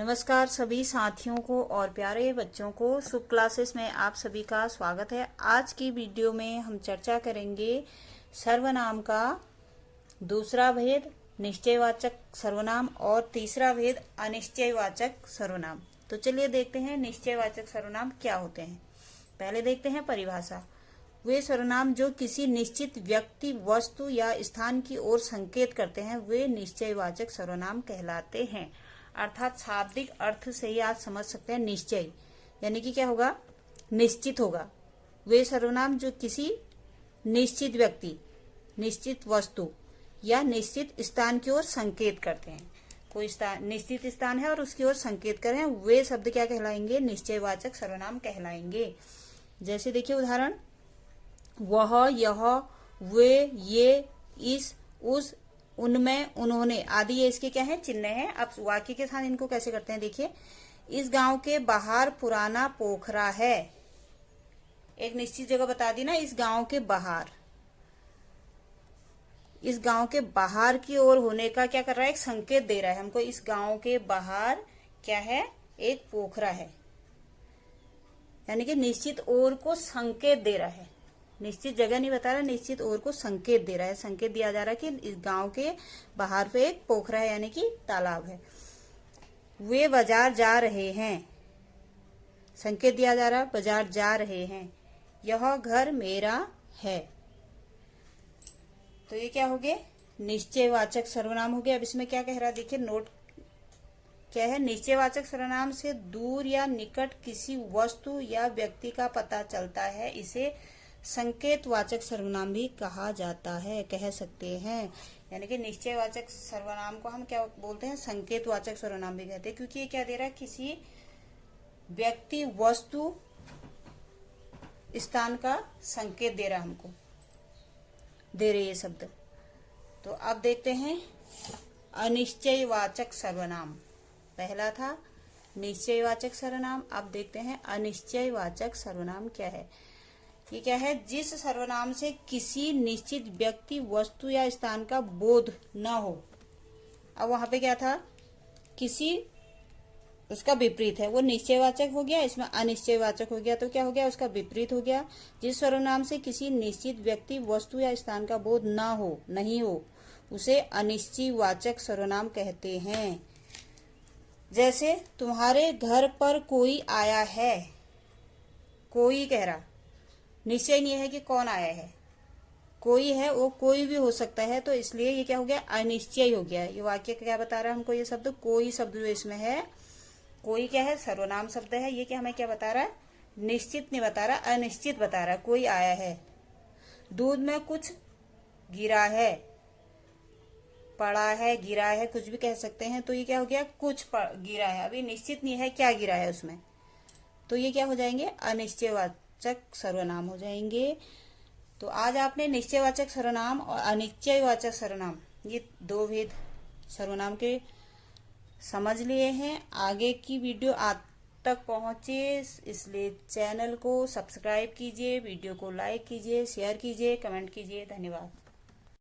नमस्कार सभी साथियों को और प्यारे बच्चों को शुभ क्लासेस में आप सभी का स्वागत है। आज की वीडियो में हम चर्चा करेंगे सर्वनाम का दूसरा भेद निश्चयवाचक सर्वनाम और तीसरा भेद अनिश्चयवाचक सर्वनाम। तो चलिए देखते हैं निश्चयवाचक सर्वनाम क्या होते हैं। पहले देखते हैं परिभाषा। वे सर्वनाम जो किसी निश्चित व्यक्ति, वस्तु या स्थान की ओर संकेत करते हैं वे निश्चयवाचक सर्वनाम कहलाते हैं। अर्थात शाब्दिक अर्थ से ही आप समझ सकते हैं निश्चय यानी कि क्या होगा, निश्चित होगा। वे सर्वनाम जो किसी निश्चित व्यक्ति, निश्चित वस्तु या निश्चित स्थान की ओर संकेत करते हैं। कोई निश्चित स्थान है और उसकी ओर संकेत कर रहे हैं, वे शब्द क्या कहलाएंगे, निश्चयवाचक सर्वनाम कहलाएंगे। जैसे देखिए उदाहरण, वह, यह, वे, ये, इस, उस, उनमें, उन्होंने आदि ये इसके क्या है, चिन्ह है। अब वाक्य के साथ इनको कैसे करते हैं देखिए। इस गांव के बाहर पुराना पोखरा है। एक निश्चित जगह बता दी ना, इस गांव के बाहर। इस गांव के बाहर की ओर होने का क्या कर रहा है, एक संकेत दे रहा है हमको। इस गांव के बाहर क्या है, एक पोखरा है, यानी कि निश्चित ओर को संकेत दे रहा है। निश्चित जगह नहीं बता रहा, निश्चित ओर को संकेत दे रहा है। संकेत दिया जा रहा है कि इस गांव के बाहर पे एक पोखरा है यानी कि तालाब है। वे बाजार जा रहे हैं, संकेत दिया जा रहा है बाजार जा रहे हैं। यह घर मेरा है। तो ये क्या हो गए, निश्चयवाचक सर्वनाम हो गया। अब इसमें क्या कह रहा है देखिए, नोट क्या है, निश्चयवाचक सर्वनाम से दूर या निकट किसी वस्तु या व्यक्ति का पता चलता है, इसे संकेतवाचक सर्वनाम भी कहा जाता है, कह सकते हैं। यानी कि निश्चयवाचक सर्वनाम को हम क्या बोलते हैं, संकेतवाचक सर्वनाम भी कहते हैं, क्योंकि ये क्या दे रहा है, किसी व्यक्ति, वस्तु, स्थान का संकेत दे रहा है हमको, दे रहे ये शब्द। तो अब देखते हैं अनिश्चयवाचक सर्वनाम। पहला था निश्चयवाचक सर्वनाम, अब देखते हैं अनिश्चयवाचक सर्वनाम क्या है। ये क्या है, जिस सर्वनाम से किसी निश्चित व्यक्ति, वस्तु या स्थान का बोध न हो। अब वहां पे क्या था, किसी, उसका विपरीत है, वो निश्चयवाचक हो गया, इसमें अनिश्चयवाचक हो गया। तो क्या हो गया, उसका विपरीत हो गया। जिस सर्वनाम से किसी निश्चित व्यक्ति, वस्तु या स्थान का बोध न हो, नहीं हो, उसे अनिश्चयवाचक सर्वनाम कहते हैं। जैसे तुम्हारे घर पर कोई आया है, कोई कह रहा, निश्चय नहीं है कि कौन आया है, कोई है, वो कोई भी हो सकता है, तो इसलिए ये क्या हो गया, अनिश्चय हो गया। ये वाक्य क्या बता रहा है हमको, ये शब्द, कोई शब्द जो इसमें है, कोई क्या है, सर्वनाम शब्द है, ये क्या हमें क्या बता रहा है, निश्चित नहीं बता रहा, अनिश्चित बता रहा है। कोई आया है, दूध में कुछ गिरा है, पड़ा है, गिरा है, कुछ भी कह सकते हैं। तो ये क्या हो गया, कुछ गिरा है, अभी निश्चित नहीं है क्या गिरा है उसमें, तो ये क्या हो जाएंगे, अनिश्चयवाचक सर्वनाम हो जाएंगे। तो आज आपने निश्चयवाचक सर्वनाम और अनिश्चयवाचक सर्वनाम, ये दो भेद सर्वनाम के समझ लिए हैं। आगे की वीडियो आप तक पहुंचे, इसलिए चैनल को सब्सक्राइब कीजिए, वीडियो को लाइक कीजिए, शेयर कीजिए, कमेंट कीजिए। धन्यवाद।